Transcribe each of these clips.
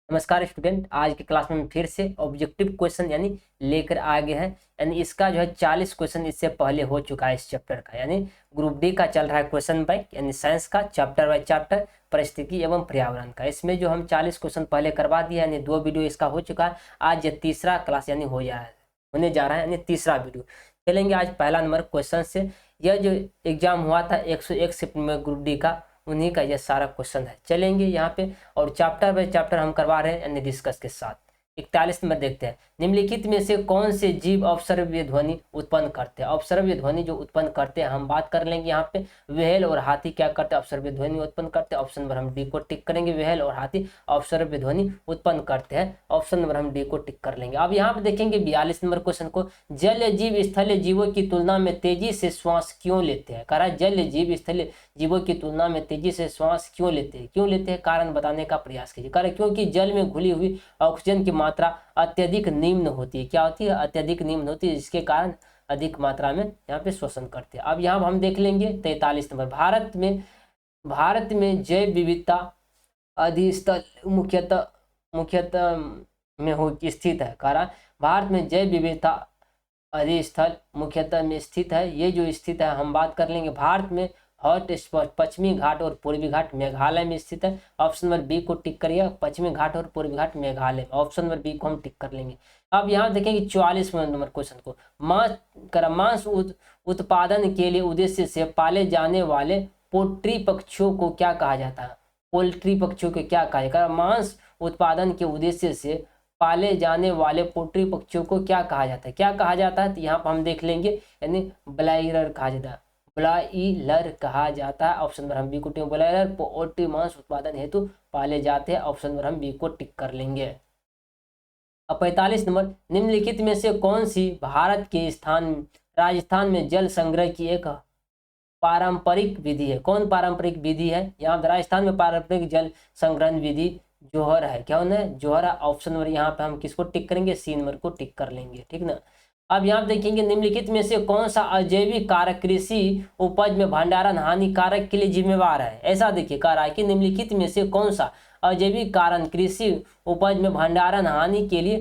नमस्कार स्टूडेंट, आज की क्लास में फिर से ऑब्जेक्टिव क्वेश्चन यानी लेकर आ गए हैं। यानी इसका जो है 40 क्वेश्चन इससे पहले हो चुका है इस चैप्टर का। यानी ग्रुप डी का चल रहा है क्वेश्चन बैंक यानी साइंस का चैप्टर बाय चैप्टर परिस्थिति एवं पर्यावरण का। इसमें जो हम 40 क्वेश्चन पहले करवा दिया यानी 2 वीडियो इसका हो चुका है। आज ये तीसरा क्लास यानी होने जा रहा है यानी तीसरा वीडियो। चलेंगे आज पहला नंबर क्वेश्चन से। यह जो एग्जाम हुआ था 101 शिफ्ट में ग्रुप डी का, उन्हीं का यह सारा क्वेश्चन है। चलेंगे यहाँ पे और चैप्टर बाय चैप्टर हम करवा रहे हैं यानी डिस्कस के साथ। 41 नंबर देखते हैं, निम्नलिखित में से कौन से जीव अवसर्वीय ध्वनि उत्पन्न करते हैं। अवसर्वीय ध्वनि जो उत्पन्न करते हैं हम बात कर लेंगे यहाँ पे। व्हेल और हाथी क्या करते हैं, अवसर्वीय ध्वनि उत्पन्न करते हैं। ऑप्शन नंबर हम डी को टिक करेंगे, व्हेल और हाथी अवसर्वीय ध्वनि उत्पन्न करते हैं। ऑप्शन नंबर हम डी को टिक कर लेंगे। अब यहाँ पे देखेंगे 42 नंबर क्वेश्चन को, जल जीव स्थलीय जीवों की तुलना में तेजी से श्वास क्यों लेते हैं। कह रहा है जल जीव स्थलीय जीवों की तुलना में तेजी से श्वास क्यों लेते हैं, कारण बताने का प्रयास कीजिए। कह रहे क्योंकि जल में घुली हुई ऑक्सीजन की मात्रा अत्यधिक निम्न होती है। क्या होती है, अत्यधिक निम्न होती है, जिसके कारण अधिक मात्रा में यहाँ पे शोषण करते हैं। अब यहाँ हम देख लेंगे 43 नंबर, भारत में जैव विविधता अधिस्थल मुख्यतः में हो स्थित है। कारण भारत में जैव विविधता अधिस्थल मुख्यतः में स्थित है। ये जो स्थित है हम बात कर लेंगे, भारत में हॉट स्पॉट पश्चिमी घाट और पूर्वी घाट मेघालय में स्थित है। ऑप्शन नंबर बी को टिक करिए, पश्चिमी घाट और पूर्वी घाट मेघालय। ऑप्शन नंबर बी को हम टिक कर लेंगे। अब यहाँ देखेंगे 44 नंबर क्वेश्चन को, मांस उत्पादन के लिए उद्देश्य से पाले जाने वाले पोल्ट्री पक्षियों को क्या कहा जाता है। पोल्ट्री पक्षियों को क्या कहा जाता है, मांस उत्पादन के उद्देश्य से पाले जाने वाले पोल्ट्री पक्षियों को क्या कहा जाता है, तो यहाँ पर हम देख लेंगे यानी ब्लाइलर कहा जाता है, ब्लाइलर कहा जाता है। ऑप्शन नंबर हम बी को टिक, ब्लाइलर पोल्ट्री मांस उत्पादन हेतु पाले जाते हैं। ऑप्शन नंबर हम बी को टिक कर लेंगे। अब 45 नंबर, निम्नलिखित में से कौन सी भारत के राजस्थान में जल संग्रह की एक पारंपरिक विधि है। कौन पारंपरिक विधि है, यहाँ राजस्थान में पारंपरिक जल संग्रहण विधि जोहर है। क्या होना है, जोहर है। ऑप्शन नंबर यहाँ पे हम किसको टिक करेंगे, सी नंबर को टिक कर लेंगे, ठीक ना। अब यहाँ देखेंगे निम्नलिखित में से कौन सा अजैविक कारक कृषि उपज में भंडारण हानिकारक के लिए जिम्मेवार है। ऐसा देखिए कह रहा है कि निम्नलिखित में से कौन सा अजैविक कारण कृषि उपज में भंडारण हानि के लिए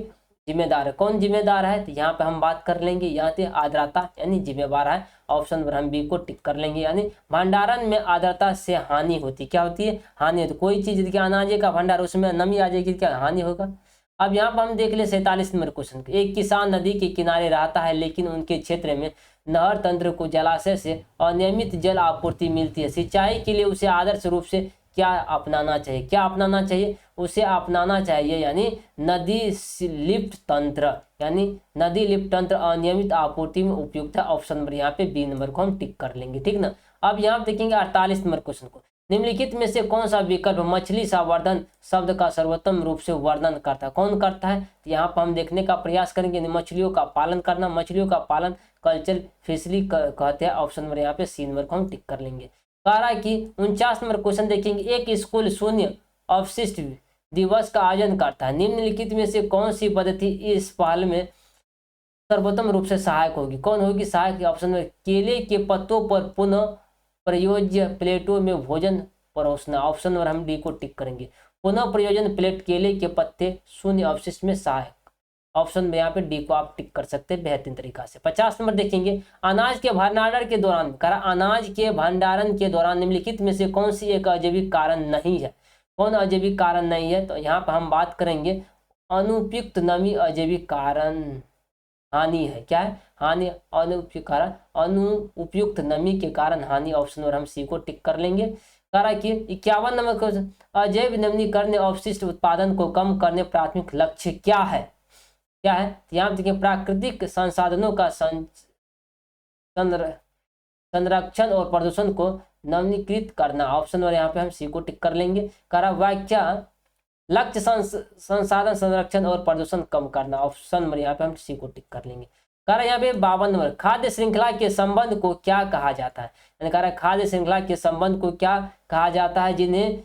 जिम्मेदार है। कौन जिम्मेदार है, तो यहाँ पे हम बात कर लेंगे, यहाँ पे आर्द्रता यानी जिम्मेवार है। ऑप्शन नंबर हम बी को टिक कर लेंगे। यानी भंडारण में आर्द्रता से हानि होती, क्या होती है, हानि होती। कोई चीज देखिए अनाज का भंडार, उसमें नमी आ जाएगी, क्या हानि होगा। अब यहाँ पर हम देख ले 47 नंबर क्वेश्चन, एक किसान नदी के किनारे रहता है लेकिन उनके क्षेत्र में नहर तंत्र को जलाशय से अनियमित जल आपूर्ति मिलती है। सिंचाई के लिए उसे आदर्श रूप से क्या अपनाना चाहिए, उसे अपनाना चाहिए यानी नदी लिफ्ट तंत्र, यानी नदी लिफ्ट तंत्र अनियमित आपूर्ति में उपयुक्त है। ऑप्शन नंबर यहाँ पे बी नंबर को हम टिक कर लेंगे, ठीक ना। अब यहाँ देखेंगे 48 नंबर क्वेश्चन को, निम्नलिखित में से कौन सा विकल्प मछली संवर्धन शब्द का सर्वोत्तम रूप से वर्णन करता है। कौन करता है, तो यहाँ पर हम देखने का प्रयास करेंगे, मछलियों का पालन करना, मछलियों का पालन कल्चर फिशरी कहते हैं। ऑप्शन नंबर यहाँ पे सी नंबर को हम टिक कर लेंगे। कह रहा है कि 49 नंबर क्वेश्चन देखेंगे, एक स्कूल शून्य अवशिष्ट दिवस का आयोजन करता है, निम्नलिखित में से कौन सी पद्धति इस पहल में सर्वोत्तम रूप से सहायक होगी। कौन होगी सहायक, ऑप्शन में केले के पत्तों पर पुनः प्रयोज्य प्लेटों में भोजन परोसना। ऑप्शन नंबर हम डी को टिक करेंगे, पुनः प्रयोजन प्लेट केले के पत्ते शून्य अवशिष्ट में सहायक। ऑप्शन में यहाँ पे डी को आप टिक कर सकते हैं बेहतरीन तरीका से। 50 नंबर देखेंगे, अनाज के भंडारण के दौरान, अनाज के भंडारण के दौरान निम्नलिखित में से कौन सी एक अजैविक कारण नहीं है। कौन अजैविक कारण नहीं है, तो यहाँ पर हम बात करेंगे अनुपयुक्त नमी अजैविक कारण हानि है। क्या है, हानि, अनुपयुक्त नमी के कारण हानि। ऑप्शन और हम सी को टिक कर लेंगे। कह रहा है कि 51 नंबर क्वेश्चन, अजैव नवीनीकरण अवशिष्ट उत्पादन को कम करने प्राथमिक लक्ष्य क्या है। यहाँ देखिए प्राकृतिक संसाधनों का संरक्षण और प्रदूषण को नवीनीकृत करना। ऑप्शन और यहाँ पे हम सी को टिक कर लेंगे। कह रहा व्याख्या लक्ष्य संसाधन संरक्षण और प्रदूषण कम करना। ऑप्शन नंबर यहाँ पे हम सी को टिक कर लेंगे। कह रहा है यहाँ पे 52 नंबर, खाद्य श्रृंखला के संबंध को क्या कहा जाता है। यानी कह रहा है खाद्य श्रृंखला के संबंध को क्या कहा जाता है, जिन्हें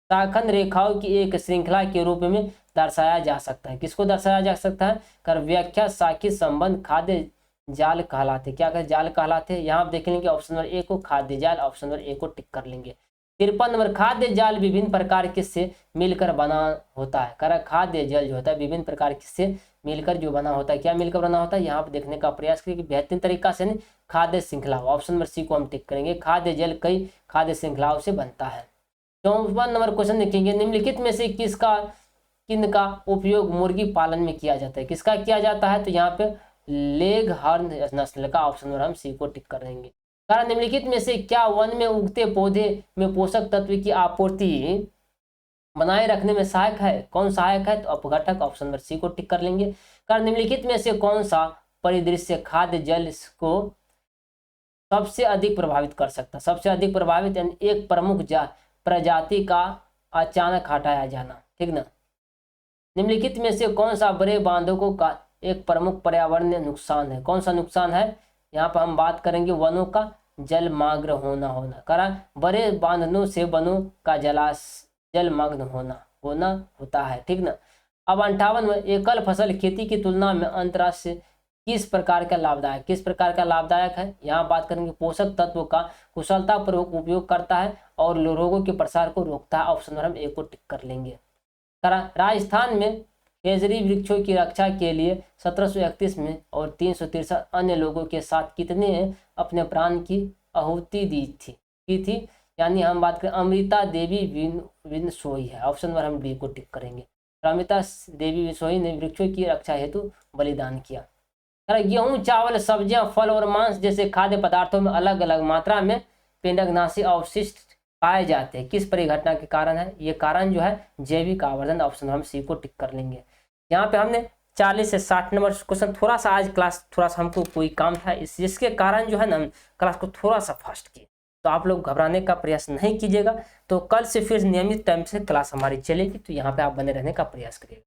शाखंड रेखाओं की एक श्रृंखला के रूप में दर्शाया जा सकता है। किसको दर्शाया जा सकता है, कर व्याख्या शाखी संबंध खाद्य जाल कहलाते। क्या कहते, जाल कहलाते। यहाँ आप देख लेंगे ऑप्शन नंबर ए को खाद्य जाल, ऑप्शन नंबर ए को टिक कर लेंगे। 53 नंबर, खाद्य जाल विभिन्न प्रकार किससे मिलकर बना होता है। करा खाद्य जल जो होता है विभिन्न प्रकार किससे मिलकर जो बना होता है, क्या मिलकर बना होता है, यहाँ पर देखने का प्रयास करिए कि बेहतरीन तरीका से नहीं, खाद्य श्रृंखला। ऑप्शन नंबर सी को हम टिक करेंगे, खाद्य जल कई खाद्य श्रृंखलाओं से बनता है। 54 नंबर क्वेश्चन देखेंगे, निम्नलिखित में से किनका उपयोग मुर्गी पालन में किया जाता है, किसका किया जाता है, तो यहाँ पे लेग हॉर्न नस्ल का। ऑप्शन नंबर हम सी को टिक कर देंगे। कारण निम्नलिखित में से क्या वन में उगते पौधे में पोषक तत्व की आपूर्ति बनाए रखने में सहायक है, कौन सहायक है, तो अपघटक। ऑप्शन नंबर सी को टिक कर लेंगे। कारण निम्नलिखित में से कौन सा परिदृश्य खाद्य जल को सबसे अधिक प्रभावित कर सकता है, सबसे अधिक प्रभावित यानी एक प्रमुख प्रजाति का अचानक हटाया जाना, ठीक ना। निम्नलिखित में से कौन सा बड़े बांधों का एक प्रमुख पर्यावरणीय नुकसान है, कौन सा नुकसान है, यहाँ पर हम बात करेंगे वनों का जलमग्न होना। कारण बड़े बांधनों से वनों का जलमग्न होना होता है, ठीक ना। अब 58 में, एकल फसल खेती की तुलना में अंतर्राष्ट्रीय किस प्रकार का लाभदायक, किस प्रकार का लाभदायक है, यहाँ बात करेंगे पोषक तत्वों का कुशलतापूर्वक उपयोग करता है और रोगों के प्रसार को रोकता है। ऑप्शन नंबर हम ए को टिक कर लेंगे। राजस्थान में खेजड़ी वृक्षों की रक्षा के लिए 1731 में और 363 अन्य लोगों के साथ कितने अपने प्राण की आहुति की थी, यानी हम बात करें अमृता देवी विनसोई है। ऑप्शन नंबर हम बी को टिक करेंगे। अमृता देवी विनसोई ने वृक्षों की रक्षा हेतु बलिदान किया। गेहूं, चावल, सब्जियां, फल और मांस जैसे खाद्य पदार्थों में अलग अलग मात्रा में पिंडकनाशी अवशिष्ट पाए जाते हैं, किस परिघटना के कारण है, ये कारण जो है जैविक आवर्धन। ऑप्शन हम सी को टिक कर लेंगे। यहाँ पे हमने 40 से 60 नंबर क्वेश्चन, थोड़ा सा आज क्लास थोड़ा सा हमको कोई काम था जिसके कारण जो है ना क्लास को थोड़ा सा फास्ट किए, तो आप लोग घबराने का प्रयास नहीं कीजिएगा। तो कल से फिर नियमित टाइम से क्लास हमारी चलेगी, तो यहाँ पे आप बने रहने का प्रयास करिएगा।